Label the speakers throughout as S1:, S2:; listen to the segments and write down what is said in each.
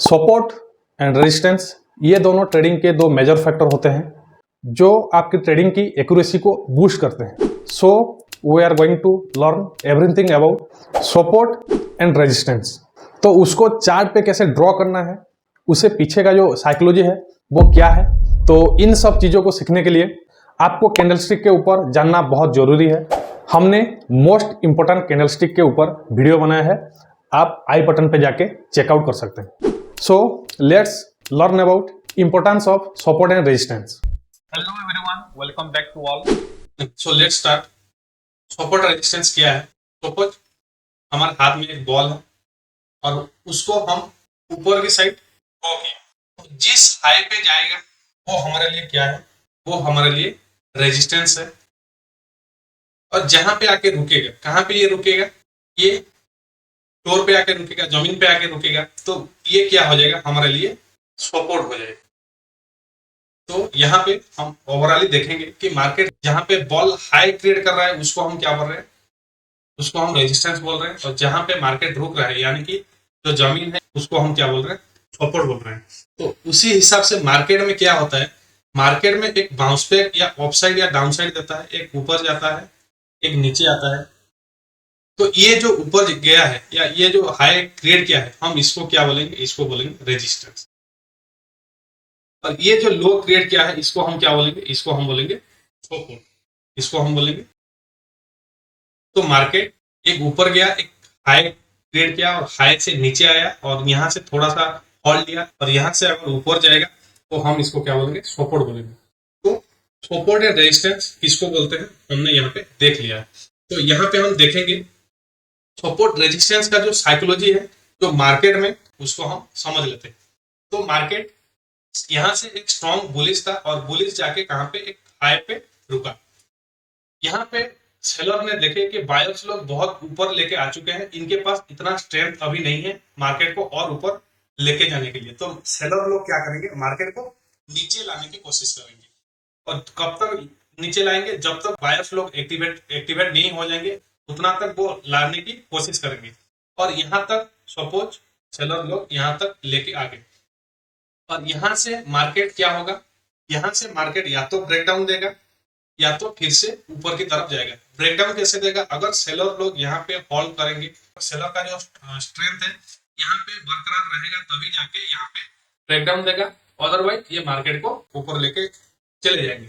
S1: Support and resistance ये दोनों trading के दो मेजर फैक्टर होते हैं जो आपकी ट्रेडिंग की एक्यूरेसी को बूस्ट करते हैं। So we are going to learn everything about support and resistance. तो उसको चार्ट पे कैसे ड्रॉ करना है, उसे पीछे का जो साइकोलॉजी है वो क्या है, तो इन सब चीज़ों को सीखने के लिए आपको कैंडलस्टिक के ऊपर जानना बहुत जरूरी है। हमने मोस्ट इंपॉर्टेंट कैंडलस्टिक के ऊपर वीडियो बनाया है, आप आई बटन पे जाके चेकआउट कर सकते हैं। So let's learn about importance of support and resistance.
S2: Hello everyone, welcome back to all. So let's start. Support resistance क्या है? Suppose हमारे हाथ में एक बॉल है और उसको हम ऊपर की साइड थ्रो किए, जिस हाई पे जाएगा वो हमारे लिए क्या है? वो हमारे लिए रेजिस्टेंस है। और जहां पे आके रुकेगा, कहां पे ये रुकेगा? ये फ्लोर पे आके रुकेगा, जमीन पे आके रुकेगा, तो ये क्या हो जाएगा? हमारे लिए सपोर्ट हो जाएगा। तो यहाँ पे हम ओवरऑली देखेंगे कि मार्केट जहां पे बॉल हाई क्रिएट कर रहा है उसको हम क्या बोल रहे हैं? उसको हम रेजिस्टेंस बोल रहे हैं। और जहां पे मार्केट रुक रहा है यानी कि जो जमीन है उसको हम क्या बोल रहे हैं? सपोर्ट बोल रहे हैं। तो उसी हिसाब से मार्केट में क्या होता है? मार्केट में एक बाउंस बैक या अपसाइड या डाउन साइड देता है, एक ऊपर जाता है, एक नीचे आता है। तो ये जो ऊपर गया है या ये जो हाई क्रिएट किया है, हम इसको क्या बोलेंगे? इसको बोलेंगे रेजिस्टेंस। और ये जो लो क्रिएट किया है इसको हम क्या बोलेंगे? इसको हम बोलेंगे सपोर्ट। इसको हम बोलेंगे। तो मार्केट एक ऊपर गया, एक हाई क्रिएट किया और हाई से नीचे आया और यहाँ से थोड़ा सा होल्ड लिया और यहाँ से अगर ऊपर जाएगा तो हम इसको क्या बोलेंगे? सपोर्ट बोलेंगे। तो सपोर्ट या रेजिस्टेंस किसको बोलते हैं हमने यहाँ पे देख लिया है। तो यहाँ पे हम देखेंगे सपोर्ट रेजिस्टेंस का जो साइकोलॉजी है जो मार्केट में, उसको हम समझ लेते हैं। तो मार्केट यहाँ से एक स्ट्रॉन्ग बुलिश था और बुलिश जाके कहां पे? एक हाई पे रुका। यहाँ पे सेलर ने देखे कि बायर्स लोग बहुत ऊपर लेके आ चुके हैं, इनके पास इतना स्ट्रेंथ अभी नहीं है मार्केट को और ऊपर लेके जाने के लिए। तो सेलर लोग क्या करेंगे? मार्केट को नीचे लाने की कोशिश करेंगे। और कब तक नीचे लाएंगे? जब तक बायर्स लोग एक्टिवेट नहीं हो जाएंगे उतना तक वो लाने की कोशिश करेंगे। और यहाँ तक सपोज सेलर लोग यहाँ तक लेके आ गए और यहाँ से मार्केट क्या होगा? यहाँ से मार्केट या तो ब्रेकडाउन देगा या तो फिर से ऊपर की तरफ जाएगा। ब्रेकडाउन कैसे देगा? अगर सेलर लोग यहाँ पे होल्ड करेंगे, सेलर का जो स्ट्रेंथ है यहाँ पे बरकरार रहेगा, तभी जाके यहाँ पे ब्रेकडाउन देगा। अदरवाइज ये मार्केट को ऊपर लेके चले जाएंगे।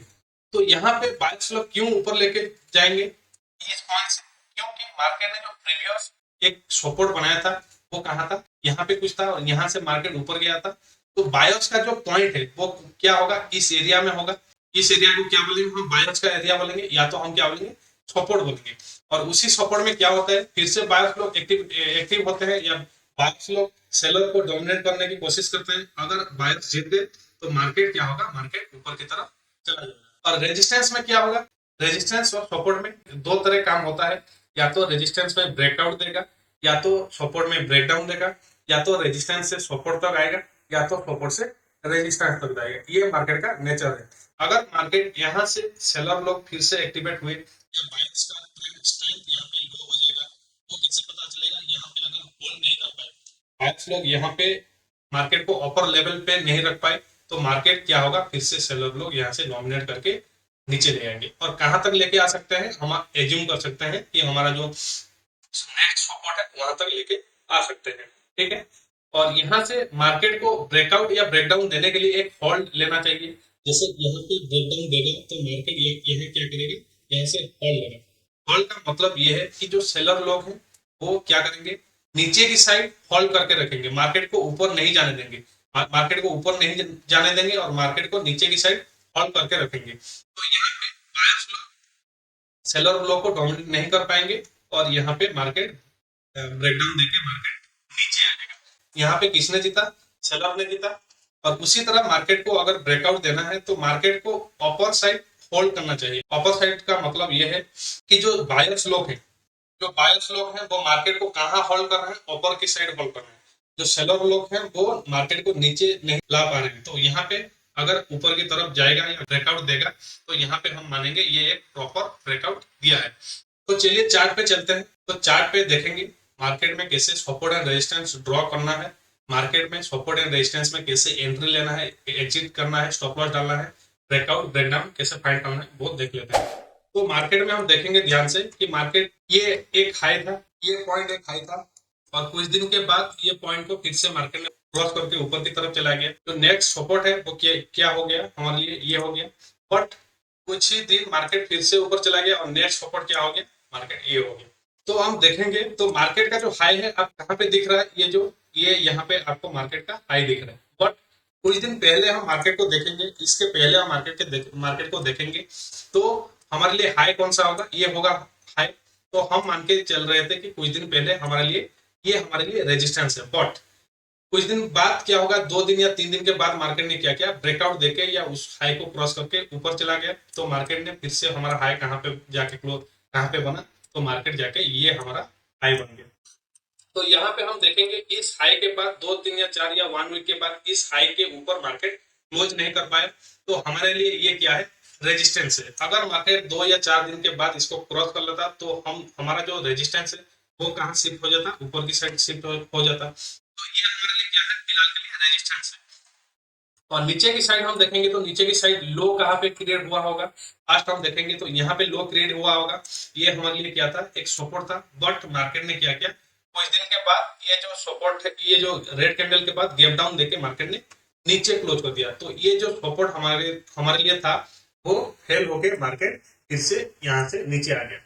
S2: तो यहाँ पे बायर्स लोग क्यों ऊपर लेके जाएंगे? इस पॉइंट से, क्योंकि मार्केट ने जो प्रीवियस एक सपोर्ट बनाया था वो कहाँ था? यहाँ पे कुछ था और यहाँ से मार्केट ऊपर गया था। तो बायर्स का जो पॉइंट है वो क्या होगा? इस एरिया में होगा। इस एरिया को क्या बोलेंगे? हम बायर्स का एरिया बोलेंगे या तो हम क्या बोलेंगे? सपोर्ट बोलेंगे। और उसी सपोर्ट में क्या होता है? फिर से बायर्स लोग एक्टिव होते हैं या बायर्स लोग सेलर को डोमिनेट करने की कोशिश करते हैं। अगर बायर्स जीत गए तो मार्केट क्या होगा? मार्केट ऊपर की तरफ चला जाएगा। और रेजिस्टेंस में क्या होगा? रेजिस्टेंस और सपोर्ट में दो तरह काम होता है। या तो रेजिस्टेंस में ब्रेकआउट देगा या तो सपोर्ट में ब्रेकडाउन देगा, या तो रेजिस्टेंस से सपोर्ट तक आएगा या तो सपोर्ट से रेजिस्टेंस तक जाएगा। ये मार्केट का नेचर है। अगर मार्केट यहाँ से सेलर लोग फिर से एक्टिवेट हुए या बायर्स का स्ट्रेंथ यहाँ पे लो हो जाएगा, वो कैसे पता चलेगा? यहाँ पे अगर होल्ड नहीं कर पाए बायर्स लोग, यहाँ पे मार्केट को अपर लेवल पे नहीं रख पाए, तो मार्केट क्या होगा? फिर से सेलर लोग यहाँ से डोमिनेट करके नीचे ले आएंगे। और कहां तक लेके आ सकते हैं? हम एज्यूम कर सकते हैं कि हमारा जो नेक्स्ट सपोर्ट है वहां तक लेके आ सकते हैं। ठीक है। और यहाँ से मार्केट को ब्रेकआउट या ब्रेकडाउन देने के लिए एक होल्ड लेना चाहिए। जैसे यहाँ पे ब्रेकडाउन देगा तो मार्केट यहाँ क्या करेगा? यहाँ से होल्ड लेगा। होल्ड का मतलब ये है कि जो सेलर लोग हैं वो क्या करेंगे? नीचे की साइड होल्ड करके रखेंगे, मार्केट को ऊपर नहीं जाने देंगे। मार्केट को ऊपर नहीं जाने देंगे और मार्केट को नीचे की साइड होल्ड करके रखेंगे। तो यहाँ पे बायर्स लोग सेलर लोग को डोमिनेट नहीं कर पाएंगे और यहाँ पे मार्केट ब्रेकडाउन देके मार्केट नीचे आएगा। यहाँ पे किसने जीता? सेलर ने जीता। और उसी तरह मार्केट को अगर ब्रेकआउट देना है तो मार्केट को अपर साइड होल्ड करना चाहिए। अपर साइड का मतलब ये है कि जो बायर्स लोग हैं, वो मार्केट को कहाँ होल्ड कर रहे हैं? ऊपर की साइड होल्ड कर रहे हैं। जो सेलर लोग हैं वो मार्केट को नीचे नहीं ला पा रहे हैं। तो यहाँ पे अगर ऊपर की तरफ जाएगा या ब्रेकआउट देगा तो यहाँ पे हम मानेंगे ये एक प्रॉपर ब्रेकआउट दिया है। तो चलिए चार्ट पे चलते हैं। तो चार्ट पे देखेंगे मार्केट में कैसे सपोर्ट एंड रेजिस्टेंस ड्रॉ करना है मार्केट में सपोर्ट एंड रेजिस्टेंस में कैसे एंट्री लेना है, एग्जिट करना है, स्टॉप लॉस डालना है, ब्रेकआउट ब्रेकडाउन कैसे फाइंड करना है, वो देख लेते हैं। तो मार्केट में हम देखेंगे ध्यान से कि मार्केट ये एक हाई था, ये पॉइंट एक हाई था, और कुछ दिन के बाद ये पॉइंट को फिर से मार्केट ने क्रॉस करके ऊपर की तरफ चला गया। तो नेक्स्ट सपोर्ट है वो क्या हो गया हमारे लिए, ये हो गया। बट कुछ ही दिन मार्केट फिर से ऊपर चला गया और नेक्स्ट सपोर्ट क्या हो गया, मार्केट ये हो गया। तो हम देखेंगे तो मार्केट का जो हाई है अब कहाँ पे दिख रहा है, ये यहाँ पे आपको मार्केट का हाई दिख रहा है। बट कुछ दिन पहले हम मार्केट को देखेंगे, इसके पहले हम मार्केट को देखेंगे तो हमारे लिए हाई कौन सा होगा, ये होगा हाई। तो हम मान के चल रहे थे कि कुछ दिन पहले हमारे लिए रेजिस्टेंस है। बट कुछ दिन बाद क्या होगा, 2 दिन या 3 दिन के बाद मार्केट ने क्या किया, ब्रेकआउट देके या उस हाई को क्रॉस करके ऊपर चला गया। तो मार्केट ने फिर से हमारा हाई कहाँ पे जाके क्लोज, कहाँ पे बना, तो मार्केट जाके ये हमारा हाई बन गया। तो यहाँ पे हम देखेंगे इस हाई के बाद 2 दिन या 4 या 1 वीक के बाद इस हाई के ऊपर मार्केट क्लोज नहीं कर पाया। तो हमारे लिए ये क्या है, रेजिस्टेंस है। अगर मार्केट 2 या 4 दिन के बाद इसको क्रॉस कर लेता तो हमारा जो रेजिस्टेंस है वो कहाँ शिफ्ट हो जाता, ऊपर की साइड शिफ्ट हो जाता। तो ये हमारे लिए क्या है, फिलहाल के लिए रेजिस्टेंस है। और नीचे की साइड हम देखेंगे तो नीचे की साइड लो कहाँ पे क्रिएट हुआ होगा, फास्ट हम देखेंगे तो यहाँ पे लो क्रिएट हुआ होगा। ये हमारे लिए क्या था, एक सपोर्ट था। बट मार्केट ने क्या किया, कुछ दिन के बाद ये जो सपोर्ट है, ये जो रेड कैंडल के बाद गैप डाउन देके मार्केट ने नीचे क्लोज कर दिया। तो ये जो सपोर्ट हमारे हमारे लिए था वो फेल होके मार्केट फिर से यहाँ से नीचे आ गया।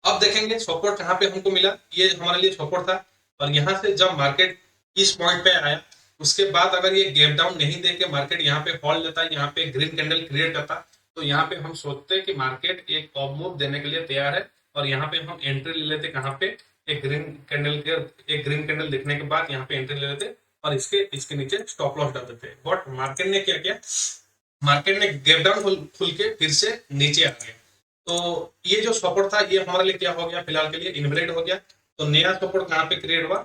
S2: अब देखेंगे सपोर्ट कहाँ पे हमको मिला, ये हमारे लिए सपोर्ट था। और यहाँ से जब मार्केट इस पॉइंट पे आया, उसके बाद अगर ये गैप डाउन नहीं दे के मार्केट यहाँ पे फॉल लेता, यहाँ पे ग्रीन कैंडल क्रिएट करता, तो यहाँ पे हम सोचते हैं कि मार्केट एक ऑफ मूव देने के लिए तैयार है। और यहाँ पे हम एंट्री ले लेते, कहाँ पे, एक ग्रीन कैंडल दिखने के बाद यहाँ पे एंट्री ले लेते और इसके नीचे स्टॉप लॉस डाल देते। बट मार्केट ने क्या किया, मार्केट ने गैप डाउन खुल के फिर से नीचे आ गया। तो ये जो सपोर्ट था ये हमारे लिए क्या हो गया, फिलहाल के लिए इनवैलिड हो गया। तो नया सपोर्ट कहाँ पे क्रिएट हुआ,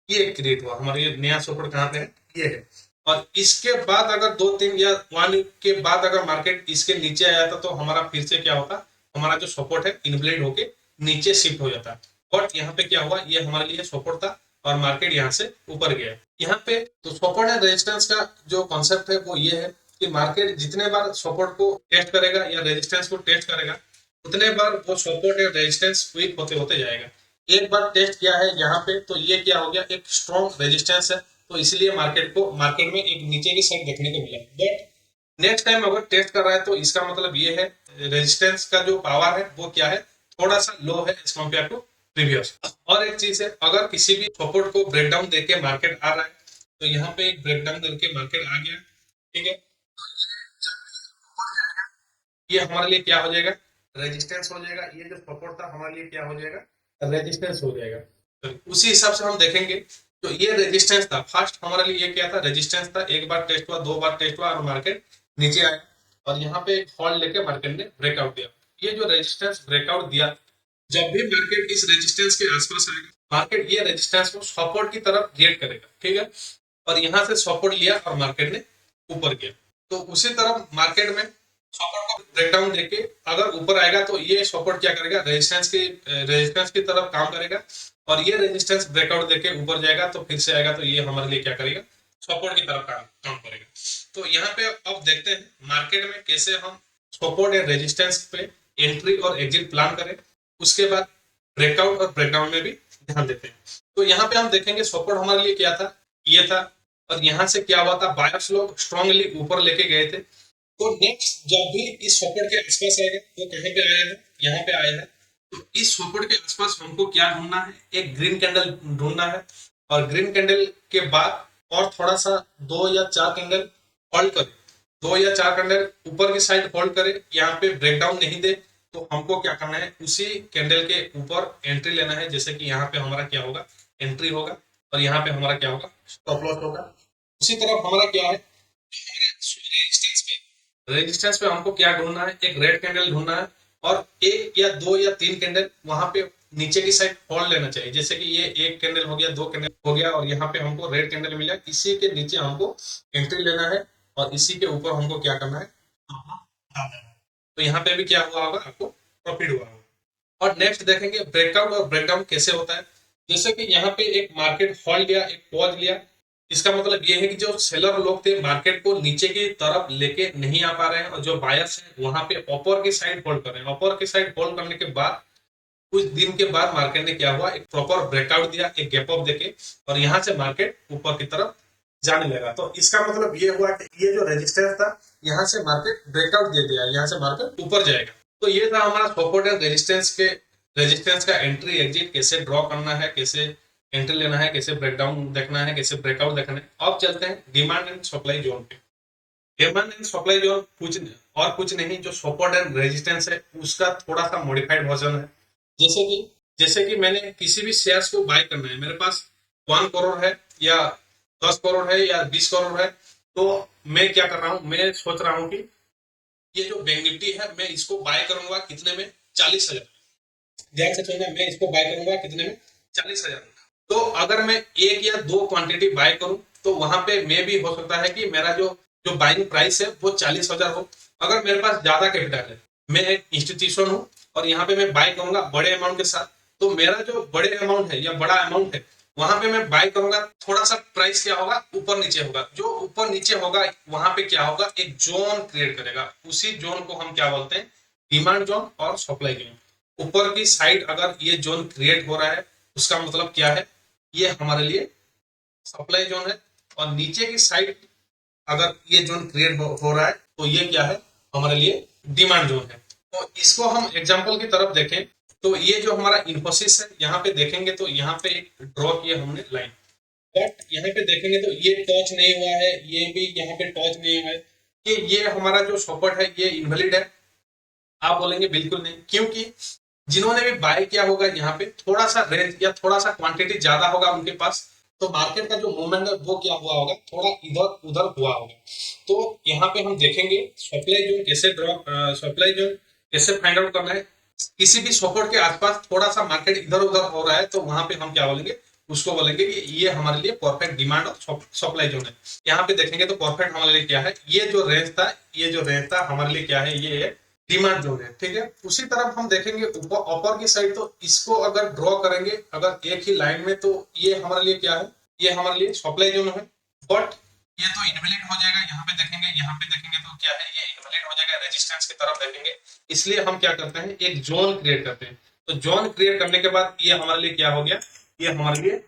S2: ये क्रिएट हुआ। हमारे ये नया सपोर्ट कहाँ पे है, ये है। और इसके बाद अगर 2 3 या 1 वीक के बाद अगर मार्केट इसके नीचे आया था तो हमारा फिर से क्या होता, हमारा जो सपोर्ट है इनवैलिड होके नीचे शिफ्ट हो जाता। बट यहाँ पे क्या हुआ, ये हमारे लिए सपोर्ट था और मार्केट यहाँ से ऊपर गया। यहाँ पे तो सपोर्ट एंड रेजिस्टेंस का जो कॉन्सेप्ट है वो ये है कि मार्केट जितने बार सपोर्ट को टेस्ट करेगा या रेजिस्टेंस को टेस्ट करेगा, उतने बार वो सपोर्ट या रेजिस्टेंस वीक होते होते जाएगा। एक बार टेस्ट किया है यहाँ पे तो ये क्या हो गया, एक स्ट्रॉन्ग रेजिस्टेंस है। तो इसलिए मार्केट में एक नीचे की साइड देखने को मिला। बट नेक्स्ट टाइम अगर टेस्ट कर रहा है तो इसका मतलब ये है रेजिस्टेंस का जो पावर है वो क्या है, थोड़ा सा लो है एज कम्पेयर टू प्रीवियस। और एक चीज है, अगर किसी भी सपोर्ट को ब्रेकडाउन देके मार्केट आ रहा है तो यहाँ पे एक ब्रेकडाउन करके मार्केट आ गया, ठीक है, ये हमारे लिए क्या हो जाएगा, रेजिस्टेंस हो जाएगा। ये जो सपोर्ट था हमारे लिए क्या हो जाएगा, रेजिस्टेंस हो जाएगा। तो उसी हिसाब से हम देखेंगे। तो ये रेजिस्टेंस था, फर्स्ट हमारे लिए ये क्या था, रेजिस्टेंस था। एक बार टेस्ट हुआ, 2 बार टेस्ट हुआ और मार्केट नीचे आया और यहाँ पे एक फॉल लेके मार्केट ने ब्रेकआउट दिया। ये जो रेजिस्टेंस ब्रेकआउट दिया, जब भी मार्केट इस रेजिस्टेंस के आसपास आएगा, मार्केट ये रेजिस्टेंस को सपोर्ट की तरफ रिएक्ट करेगा, ठीक है। और यहाँ से सपोर्ट लिया और मार्केट ने ऊपर गया। तो उसी तरह मार्केट में सपोर्ट को ब्रेकडाउन देके अगर ऊपर आएगा तो ये सपोर्ट क्या करेगा, रेजिस्टेंस की तरफ काम करेगा। और ये रेजिस्टेंस ब्रेकआउट देके ऊपर जाएगा तो फिर से आएगा तो ये हमारे लिए क्या करेगा, सपोर्ट की तरफ काम करेगा। तो यहाँ पे अब देखते हैं मार्केट में कैसे हम सपोर्ट या रेजिस्टेंस पे एंट्री और एग्जिट प्लान करें। उसके बाद ब्रेकआउट और ब्रेकडाउन में भी ध्यान देते हैं। तो यहाँ पे हम देखेंगे सपोर्ट हमारे लिए क्या था, ये था। और यहाँ से क्या हुआ था, बायर्स लोग स्ट्रांगली ऊपर लेके गए थे। तो नेक्स्ट जब भी इस सपोर्ट के आसपास आएगा तो कहाँ पे आया है, यहाँ पे आया है। तो इस सपोर्ट के आसपास हमको क्या ढूंढना है, एक ग्रीन कैंडल ढूंढना है। और ग्रीन कैंडल के बाद और थोड़ा सा 2 या 4 कैंडल होल्ड करे, 2 या 4 कैंडल ऊपर की साइड होल्ड करे, यहाँ पे ब्रेकडाउन नहीं दे तो हमको क्या करना है, उसी कैंडल के ऊपर एंट्री लेना है। जैसे कि यहाँ पे हमारा क्या होगा, एंट्री होगा और यहाँ पे हमारा क्या होगा, स्टॉप लॉस होगा। उसी तरफ हमारा क्या है, रेजिस्टेंस पे हमको क्या ढूंढना है, एक रेड कैंडल ढूंढना है। और 1 या 2 या 3 कैंडल वहां पे नीचे की साइड होल्ड लेना चाहिए। जैसे कि ये 1 कैंडल हो गया, 2 कैंडल हो गया और यहाँ पे हमको रेड कैंडल मिला, इसी के नीचे हमको एंट्री लेना है और इसी के ऊपर हमको क्या करना है, तो यहाँ पे भी क्या हुआ होगा, आपको प्रॉफिट हुआ होगा। और नेक्स्ट देखेंगे ब्रेकआउट और ब्रेकडाउन कैसे होता है। जैसे कि यहाँ पे एक मार्केट होल्ड लिया, एक पॉज लिया इसका मतलब ये है कि जो सेलर लोग थे मार्केट को नीचे की तरफ लेके नहीं आ पा रहे हैं, और जो बायर्स हैं वहां पे अपर की साइड होल्ड कर रहे हैं। अपर की साइड होल्ड करने के बाद कुछ दिन के बाद मार्केट ने क्या हुआ, एक प्रॉपर ब्रेकआउट दिया, एक गैप अप देके, और यहाँ से मार्केट ऊपर की तरफ जाने लगा। तो इसका मतलब ये हुआ कि ये जो रेजिस्टेंस था, यहाँ से मार्केट ब्रेकआउट दे दिया, यहाँ से मार्केट ऊपर जाएगा। तो ये था हमारा सपोर्ट एंड रेजिस्टेंस का एंट्री एग्जिट कैसे ड्रॉ करना है, कैसे एंट्री लेना है, कैसे ब्रेकडाउन देखना है, कैसे ब्रेकआउट देखना है। अब चलते हैं डिमांड एंड सप्लाई जोन पे। डिमांड एंड सप्लाई जोन कुछ नहीं, जो सपोर्ट एंड रेजिस्टेंस है उसका थोड़ा सा मॉडिफाइड वर्जन है। जैसे कि मैंने किसी भी शेयर्स को बाय करना है, मेरे पास 1 करोड़ है या 10 करोड़ है या 20 करोड़ है, तो मैं क्या कर रहा हूँ, मैं सोच रहा हूँ कि ये जो बैंक निफ्टी है मैं इसको बाय करूंगा कितने में, 40,000। ध्यान से सुनना, मैं इसको बाय करूंगा कितने में, 40,000। तो अगर मैं एक या दो क्वांटिटी बाय करूं तो वहां पे मे भी हो सकता है कि मेरा जो जो बाइंग प्राइस है वो 40,000 हो। अगर मेरे पास ज्यादा कैपिटल है, मैं एक इंस्टीट्यूशन हूं और यहाँ पे मैं बाय करूंगा बड़े अमाउंट के साथ, तो मेरा जो बड़े अमाउंट है या बड़ा अमाउंट है वहां पे मैं बाय करूंगा, थोड़ा सा प्राइस क्या होगा, ऊपर नीचे होगा। जो ऊपर नीचे होगा वहां पे क्या होगा, एक जोन क्रिएट करेगा। उसी जोन को हम क्या बोलते हैं, डिमांड जोन और सप्लाई जोन। ऊपर की साइड अगर ये जोन क्रिएट हो रहा है उसका मतलब क्या है, ये हमारे लिए सप्लाई जोन है। और नीचे की साइड अगर ये जोन क्रिएट हो रहा है तो ये क्या है, हमारे लिए डिमांड जोन है। तो इसको हम एग्जांपल की तरफ देखें तो ये जो हमारा इन्फोसिस है, यहाँ पे देखेंगे तो यहाँ पे एक ड्रॉ किया हमने लाइन, बट यहाँ पे देखेंगे तो ये टच नहीं हुआ है, ये भी यहाँ पे टच नहीं हुआ है, कि ये हमारा जो सपोर्ट है ये इनवैलिड है। आप बोलेंगे बिल्कुल नहीं, क्योंकि जिन्होंने भी बाय किया होगा यहाँ पे थोड़ा सा रेंज या थोड़ा सा क्वांटिटी ज्यादा होगा उनके पास, तो मार्केट का जो मूवमेंट है वो क्या हुआ होगा, थोड़ा इधर उधर हुआ होगा। तो यहाँ पे हम देखेंगे सप्लाई जोन कैसे फाइंड आउट करना है। किसी भी सपोर्ट के आसपास थोड़ा सा मार्केट इधर उधर हो रहा है तो वहां पे हम क्या बोलेंगे, उसको बोलेंगे कि ये हमारे लिए परफेक्ट डिमांड और सप्लाई जोन है। यहाँ पे देखेंगे तो परफेक्ट हमारे लिए क्या है, ये जो रेंज था हमारे लिए क्या है, ये डिमांड जोन है। ठीक है, उसी तरफ हम देखेंगे ऊपर अपर की साइड, तो इसको अगर ड्रॉ करेंगे अगर एक ही लाइन में, तो ये हमारे लिए क्या है, ये हमारे लिए सप्लाई जोन है। बट ये तो इनवैलिड हो जाएगा। यहाँ पे देखेंगे तो क्या है, ये इनवैलिड हो जाएगा। रेजिस्टेंस की तरफ देखेंगे, इसलिए हम क्या करते हैं, एक जोन क्रिएट करते हैं। तो जोन क्रिएट करने के बाद ये हमारे लिए क्या हो गया, ये हमारे लिए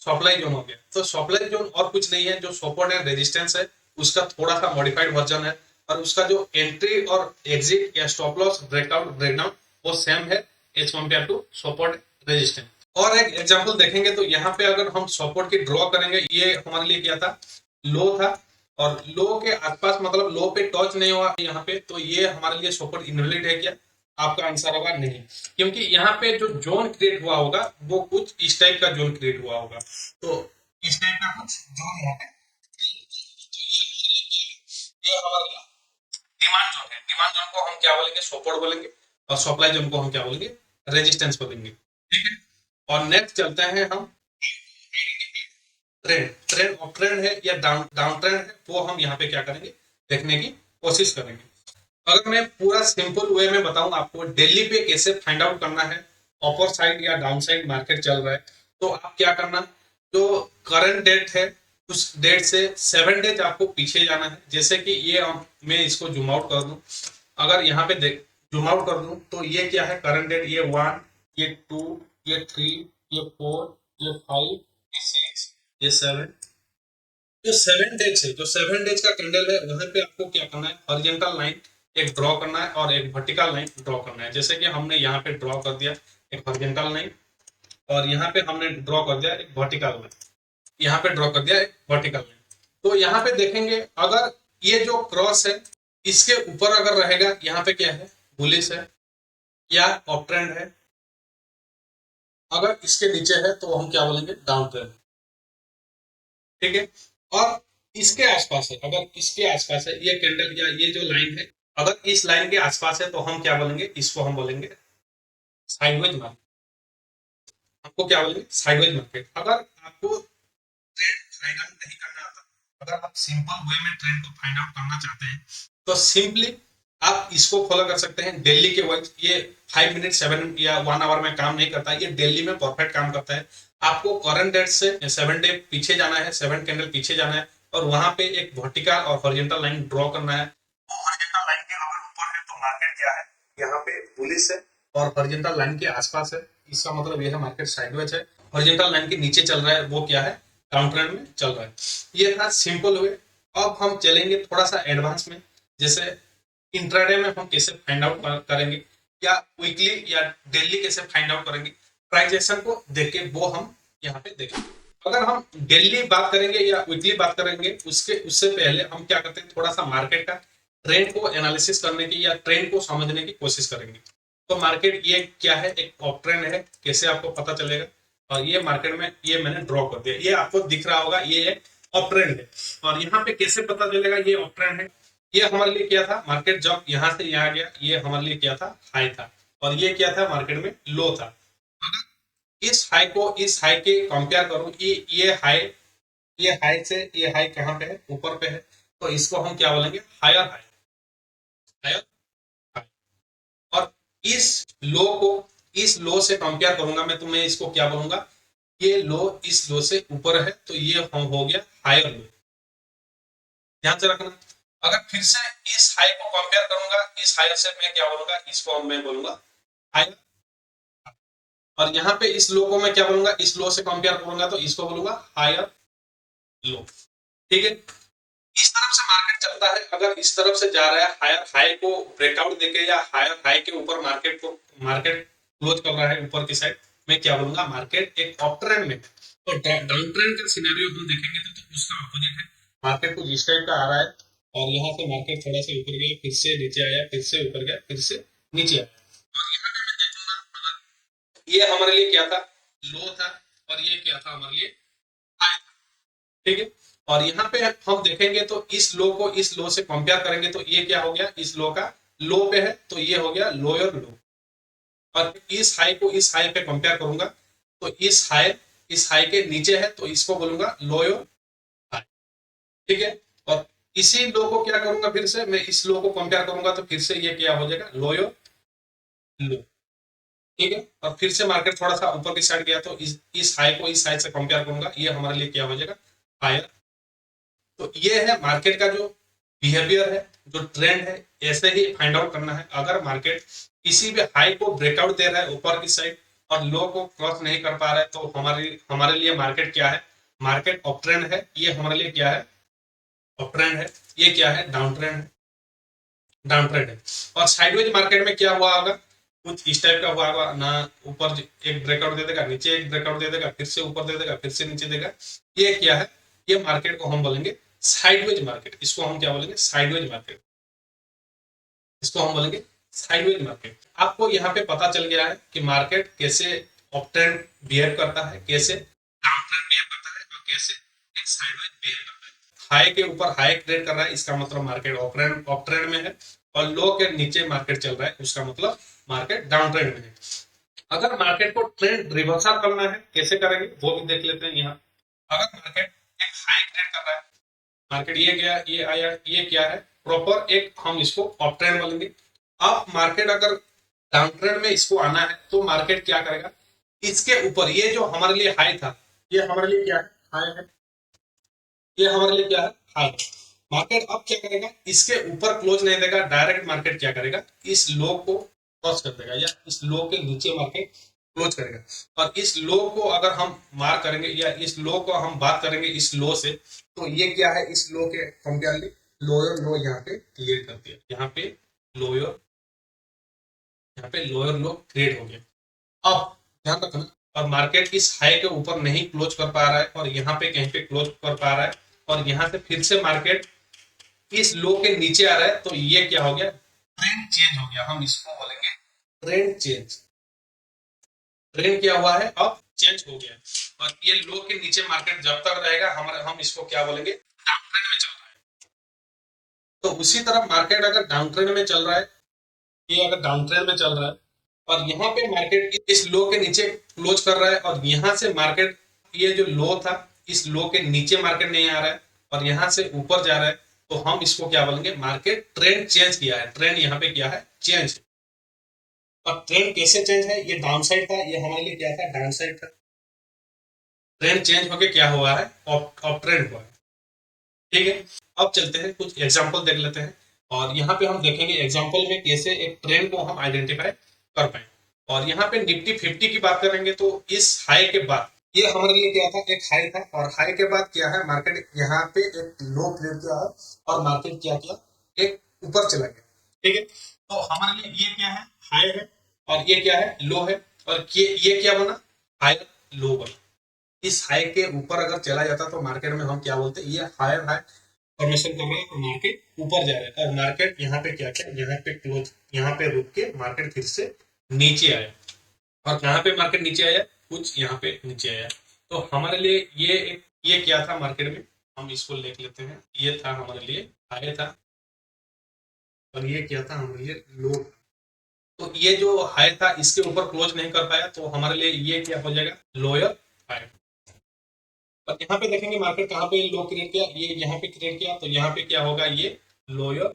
S2: सप्लाई जोन हो गया। तो सप्लाई जोन और कुछ नहीं है, जो सपोर्ट एंड रेजिस्टेंस है उसका थोड़ा सा मॉडिफाइड वर्जन है, और उसका जो एंट्री और एग्जिट या स्टॉप लॉस ब्रेकआउट ब्रेकडाउन वो सेम है as compare to support resistance. और एक एग्जांपल देखेंगे तो यहाँ पे अगर हम सपोर्ट की ड्रॉ करेंगे, ये हमारे लिए क्या था, लो था, और लो के आसपास मतलब लो पे टच नहीं हुआ यहाँ पे, तो ये हमारे लिए सपोर्ट इनवैलिड है क्या, आपका आंसर होगा नहीं। क्योंकि यहाँ पे जो जोन क्रिएट हुआ होगा वो कुछ इस टाइप का जोन क्रिएट हुआ होगा। तो इस टाइप का कुछ जोन यहाँ पे, ये हमारे लिए डिमांड जोन है। डिमांड जोन को हम क्या बोलेंगे, सपोर्ट बोलेंगे, और सप्लाई जोन को हम क्या बोलेंगे, रेजिस्टेंस बोलेंगे। ठीक है, और नेक्स्ट चलते हैं हम ट्रेंड है या डाउन डाउन ट्रेंड है, वो हम यहाँ पे क्या करेंगे, देखने की कोशिश करेंगे। अगर मैं पूरा सिंपल वे में बताऊं आपको दिल्ली पे कैसे फाइंड आउट करना है, अपर साइड या डाउन साइड मार्केट चल रहा है, तो आप क्या करना, जो करंट डेट है उस डेट से 7 डेज आपको पीछे जाना है। जैसे कि ये मैं इसको जूम आउट कर दूं, अगर यहाँ पे देख जूम आउट कर दूं तो ये क्या है, करंट डेट, ये 1, ये 2, ये 3, ये 4, ये 5, ये 6, ये 7, जो 7 डेज है, जो 7 डेज का कैंडल है वहां पे आपको क्या करना है, हॉरिजॉन्टल लाइन एक ड्रॉ करना है और एक वर्टिकल लाइन ड्रॉ करना है। जैसे कि हमने यहाँ पे ड्रॉ कर दिया एक हॉरिजॉन्टल लाइन, और यहाँ पे हमने ड्रॉ कर दिया एक वर्टिकल लाइन, यहाँ पे ड्रॉ कर दिया एक वर्टिकल लाइन। तो यहाँ पे देखेंगे अगर ये जो क्रॉस है इसके ऊपर अगर रहेगा, यहाँ पे क्या है, बुलिश है या अप ट्रेंड है। अगर इसके नीचे है तो हम क्या बोलेंगे, डाउन ट्रेंड। ठीक है, और इसके आसपास है, अगर इसके आसपास है ये कैंडल या ये जो लाइन है, अगर इस लाइन के आसपास है तो हम क्या बोलेंगे, इसको हम बोलेंगे साइडवेज मार्केट। आपको क्या बोलेंगे, साइडवेज मार्केट। अगर आपको ट्रेंड फाइंड आउट नहीं करना आता, अगर आप सिंपल वे में ट्रेंड को फाइंड आउट करना चाहते हैं, तो सिंपली आप इसको फॉलो कर सकते हैं डेली के वाइज। ये 5 मिनट 7 या 1 आवर में काम नहीं करता, ये डेली में परफेक्ट काम करता है। आपको करंट डेट से 7 डे पीछे जाना है, 7 कैंडल पीछे जाना है और वहां पे एक वर्टिकल और हॉरिजॉन्टल लाइन ड्रॉ करना है। वो हॉरिजॉन्टल लाइन के अगर ऊपर है तो मार्केट क्या है, यहाँ पे बुलिश है, और हॉरिजॉन्टल लाइन के आसपास है, इसका मतलब यह है मार्केट साइडवेज है। हॉरिजॉन्टल लाइन के नीचे चल रहा है, वो क्या है, डाउन ट्रेंड में चल रहा है। ये था सिंपल वे। अब हम चलेंगे थोड़ा सा एडवांस में, जैसे इंट्राडे में हम कैसे फाइंड आउट करेंगे, या वीकली या डेली कैसे फाइंड आउट करेंगे, प्राइस एक्शन को देख के वो हम यहाँ पे देखेंगे। अगर हम डेली बात करेंगे या वीकली बात करेंगे, उससे पहले हम क्या करते हैं, थोड़ा सा मार्केट का ट्रेंड को एनालिसिस करने की या ट्रेंड को समझने की कोशिश करेंगे। तो मार्केट ये क्या है, एक अप ट्रेंड है, कैसे आपको पता चलेगा। और ये मार्केट में ये मैंने ड्रॉ कर दिया, ये आपको दिख रहा होगा, ये एक अप ट्रेंड है। और यहाँ पे कैसे पता चलेगा ये अप ट्रेंड है, ये हमारे लिए क्या था, मार्केट जब यहाँ से यहाँ गया, ये हमारे लिए क्या था, हाई था। और ये क्या था, मार्केट में लो था। अगर इस हाई के कंपेयर करूं, ये हाई से ये हाई कहाँ पे है, ऊपर पे है, तो इसको हम क्या बोलेंगे, हायर हाई, हायर हाई। और इस लो से कंपेयर करूंगा मैं, तो मैं इसको क्या बोलूंगा, ये लो इस लो से ऊपर है, तो ये हो गया हायर लो। ध्यान से रखना। अगर फिर से इस हाई को कंपेयर करूंगा, इस हाई से मैं क्या बोलूंगा, इसको मैं बोलूंगा हाई। और यहाँ पे इस लो को मैं क्या बोलूंगा, इस लो से कंपेयर करूंगा तो इसको बोलूंगा हायर लो। ठीक है, इस तरफ से मार्केट चलता है। अगर इस तरफ से जा रहा है, हायर हाई को ब्रेकआउट देके या हायर हाई के ऊपर मार्केट क्लोज कर रहा है ऊपर की साइड, मैं क्या बोलूंगा, मार्केट एक अप ट्रेंड में। तो डाउन ट्रेंड का सिनेरियो हम देखेंगे तो उसका अपोजिट है। मार्केट कुछ इस टाइप का आ रहा है और यहाँ से मार्केट थोड़ा सा ऊपर गया, फिर से नीचे आया, फिर से ऊपर गया, फिर से नीचे आया। और यहाँ पे मैं देखूंगा, अगर ये हमारे लिए क्या था, लो था, और ये क्या था, हमारे लिए हाई था। ठीक है, और यहाँ पे हम देखेंगे तो इस लो को इस लो से कंपेयर करेंगे तो ये क्या हो गया, इस लो का लो पे है, तो ये हो गया लोअर लो। और इस हाई को इस हाई पे कंपेयर करूंगा तो इस हाई के नीचे है, तो इसको बोलूंगा लोअर हाई। ठीक है, और इसी लो को क्या करूंगा, फिर से मैं इस लो को कंपेयर करूंगा तो फिर से ये क्या हो जाएगा, लोअर लो। ठीक है, और फिर से मार्केट थोड़ा सा ऊपर की साइड गया तो इस हाई को इस हाई से कंपेयर करूंगा, ये हमारे लिए क्या हो जाएगा, हायर। तो ये है मार्केट का जो बिहेवियर है, जो ट्रेंड है, ऐसे ही फाइंड आउट करना है। अगर मार्केट किसी भी हाई को ब्रेकआउट दे रहा है ऊपर की साइड और लो को क्रॉस नहीं कर पा रहा है, तो हमारे हमारे लिए मार्केट क्या है, मार्केट अप ट्रेंड है। ये हमारे लिए क्या है, अप ट्रेंड है। ये क्या है, डाउन ट्रेंड है, डाउन ट्रेंड है। और साइडवेज मार्केट में क्या हुआ होगा, कुछ इस टाइप का हुआ होगा ना, ऊपर एक ब्रेकआउट दे देगा, नीचे एक ब्रेकआउट दे देगा, फिर से ऊपर दे देगा, फिर से नीचे देगा। ये क्या है, ये मार्केट को हम बोलेंगे साइडवेज मार्केट। इसको हम क्या बोलेंगे, साइडवेज मार्केट। इसको हम बोलेंगे साइडवेज मार्केट। आपको यहाँ पे पता चल गया है कि मार्केट कैसे अप ट्रेंड बिहेव करता है, कैसे डाउन ट्रेंड बिहेव करता है, और कैसे एक साइडवेज बिहेव करता है। हाई के ऊपर हाई ट्रेड कर रहा है, इसका मतलब मार्केट अप ट्रेंड में है। और लो के नीचे मार्केट चल रहा है, उसका मतलब मार्केट डाउन ट्रेंड में है। अगर मार्केट को ट्रेंड रिवर्सल करना है, कैसे करेंगे वो भी देख लेते हैं यहाँ। अगर मार्केट एक हाई ट्रेड कर रहा है, मार्केट ये गया, ये आया, ये क्या है, प्रॉपर एक हम इसको अप ट्रेंड बोलेंगे। अब मार्केट अगर डाउन ट्रेंड में इसको आना है तो मार्केट क्या करेगा, इसके ऊपर ये जो हमारे लिए हाई था, ये हमारे लिए क्या है, हाई है। ये हमारे लिए क्या है, हाई। मार्केट अब क्या करेगा, इसके ऊपर क्लोज नहीं देगा, डायरेक्ट मार्केट क्या करेगा, इस लो को क्रॉस कर देगा, या इस लो के नीचे मार्केट क्लोज करेगा। और इस लो को अगर हम मार्क करेंगे, या इस लो को हम बात करेंगे इस लो से, तो ये क्या है, इस लो के कंपेयरली लोअर लो यहाँ पे क्लियर कर दिया। यहाँ पे लोअर लो क्रिएट हो गया। अब ध्यान रखना, और मार्केट इस हाई के ऊपर नहीं क्लोज कर पा रहा है, और यहाँ पे कहीं पे क्लोज कर पा रहा है, और यहाँ से फिर से मार्केट इस लो के नीचे आ रहा है, तो ये क्या हो गया, ट्रेंड चेंज हो गया। हम इसको बोलेंगे ट्रेंड चेंज। ट्रेंड क्या हुआ है, अब चेंज हो गया। और ये लो के नीचे मार्केट जब तक रहेगा, हम इसको क्या बोलेंगे, डाउन ट्रेंड में चल रहा है। तो उसी तरह मार्केट अगर डाउन ट्रेंड में चल रहा है, ये अगर डाउन ट्रेंड में चल रहा है और यहाँ पे मार्केट इस लो के नीचे क्लोज कर रहा है, और यहाँ से मार्केट ये जो लो था, इस लो के नीचे मार्केट नहीं आ रहा है और यहाँ से ऊपर जा रहा है, तो हम इसको क्या बोलेंगे, मार्केट ट्रेंड चेंज किया है, ट्रेंड यहाँ पे किया है चेंज। और ट्रेंड कैसे चेंज है, ये डाउन साइड था, ये हमारे लिए क्या था, डाउन साइड था। ट्रेंड चेंज होके क्या हुआ है, अप ट्रेंड हुआ है। ठीक है, अब चलते हैं कुछ एग्जांपल देख लेते हैं, और यहाँ पे हम देखेंगे एग्जांपल में कैसे एक ट्रेंड को हम आइडेंटिफाई कर पाए। और यहाँ पे निफ्टी 50 की बात करेंगे तो इस हाई के बाद ये हमारे लिए क्या था, एक हाई था, और हाई के बाद क्या है, मार्केट यहाँ पे एक लो क्लियर किया है और मार्केट क्या किया, एक ऊपर चला गया। ठीक है, तो हमारे लिए ये क्या है, हाई है, और ये क्या है, लो है, और ये क्या बना, हायर लो बना। इस हाई के ऊपर अगर चला जाता तो मार्केट में हम क्या बोलते हैं, ये हायर हाई फॉर्मेशन कर रहे हैं, तो मार्केट ऊपर जा रहा है, और मार्केट यहाँ पे क्या किया, यहाँ पे क्लोज, यहाँ पे रुक के मार्केट फिर से नीचे आया, और यहाँ पे मार्केट नीचे आया, कुछ यहाँ पे नीचे आया। तो हमारे लिए ये क्या था मार्केट में, हम इसको लिख लेते हैं, ये था हमारे लिए हाई था, और ये क्या था हमारे लिए लो। तो ये जो हाई था इसके ऊपर क्लोज नहीं कर पाया, तो हमारे लिए ये क्या हो जाएगा, लोअर हाई। और यहाँ पे देखेंगे मार्केट कहाँ पे लो क्रिएट किया, ये यहाँ पे क्रिएट किया, तो यहाँ पे क्या होगा, ये लोअर।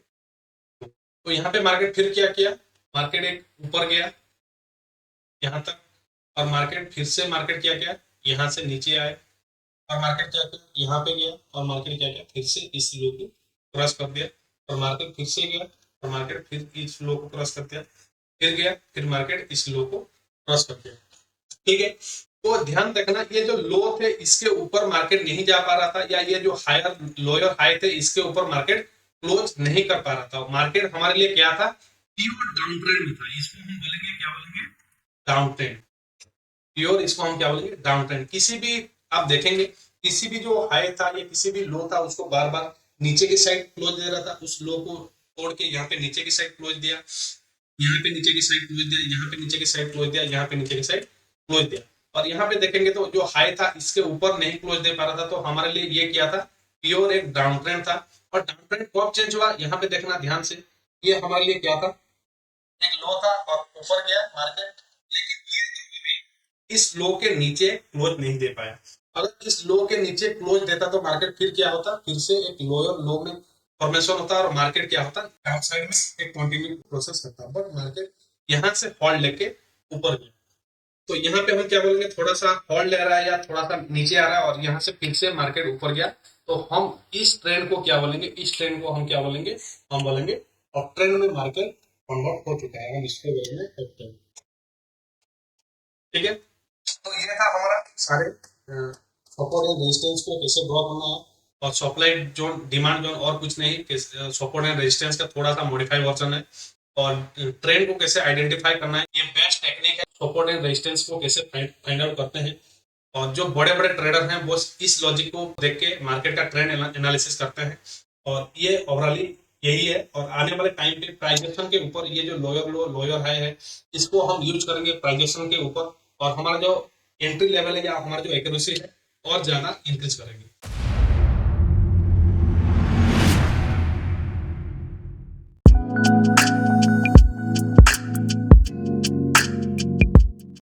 S2: तो यहाँ पे मार्केट फिर क्या किया, मार्केट एक ऊपर गया यहाँ तक, और मार्केट फिर से मार्केट क्या किया, यहाँ से नीचे आया, और मार्केट क्या किया, यहाँ पे गया, और मार्केट क्या किया, फिर से इस लो को क्रॉस कर दिया, और मार्केट फिर से गया, और मार्केट फिर इस लो को क्रॉस कर दिया, फिर गया, फिर मार्केट इस लो को क्रॉस कर दिया। ठीक है, तो ध्यान रखना, ये जो लो थे इसके ऊपर मार्केट नहीं जा पा रहा था, या ये जो हायर लोअर हाई थे इसके ऊपर मार्केट क्लोज नहीं कर पा रहा था। मार्केट हमारे लिए क्या था, प्योर डाउन ट्रेंड में था, इसको हम बोलेंगे, क्या बोलेंगे, डाउन ट्रेंड। प्योर इसको हम क्या बोलेंगे, डाउन ट्रेंड। किसी भी आप देखेंगे, किसी भी जो हाई था या किसी भी लो था उसको बार बार नीचे की साइड क्लोज दे रहा था, उस लो को तोड़ के यहाँ पे नीचे की साइड क्लोज दिया, यहाँ पे नीचे की साइड क्लोज दिया, यहाँ पे नीचे की साइड क्लोज दिया, यहाँ पे नीचे की साइड क्लोज दिया। और यहाँ पे देखेंगे तो जो हाई था इसके ऊपर नहीं क्लोज दे पा रहा था, तो हमारे लिए ये क्या था, प्योर एक डाउन ट्रेंड था। और डाउन ट्रेंड कब चेंज हुआ, यहाँ पे देखना ध्यान से, ये हमारे लिए क्या था, एक लो था और ऊपर गया मार्केट, लेकिन ये इस लो के नीचे क्लोज नहीं दे पाया। अगर इस लो के नीचे क्लोज देता तो मार्केट फिर क्या होता, फिर से एक लोअर लो में फॉर्मेशन होता, और मार्केट क्या होता, डाउन साइड में एक कंटिन्यू प्रोसेस करता। बट मार्केट यहाँ से हॉल्ड लेके ऊपर गया, तो यहाँ पे हम क्या बोलेंगे, थोड़ा सा हॉल्ड ले रहा है या थोड़ा सा नीचे आ रहा है, और यहाँ से फिर से मार्केट ऊपर गया, तो हम इस ट्रेंड को क्या बोलेंगे, इस ट्रेंड को हम क्या बोलेंगे, हम बोलेंगे अप ट्रेंड में मार्केट कन्वर्ट हो चुका है, हम इसको बोलेंगे अप ट्रेंड। ठीक है, तो ये था हमारा सारे सपोर्ट एंड रेजिस्टेंस को कैसे ड्रॉ करना है, और सप्लाई जोन डिमांड जोन और कुछ नहीं, सपोर्ट एंड रेजिस्टेंस का थोड़ा सा मॉडिफाई वर्जन है। और ट्रेंड को कैसे आइडेंटिफाई करना है, ये बेस्ट टेक्निक है। सपोर्ट एंड रेजिस्टेंस को कैसे फाइंड आउट करते हैं, और जो बड़े बड़े ट्रेडर हैं वो इस लॉजिक को देख के मार्केट का ट्रेंड एनालिसिस करते हैं, और ये ओवरऑली यही है। और आने वाले टाइम पे प्राइजेशन के ऊपर ये जो लोअर लो लोअर हाई है इसको हम यूज करेंगे प्राइजेशन के ऊपर, और हमारा जो एंट्री लेवल है या हमारा जो एक्यूरेसी है और ज्यादा इंक्रीज करेंगे।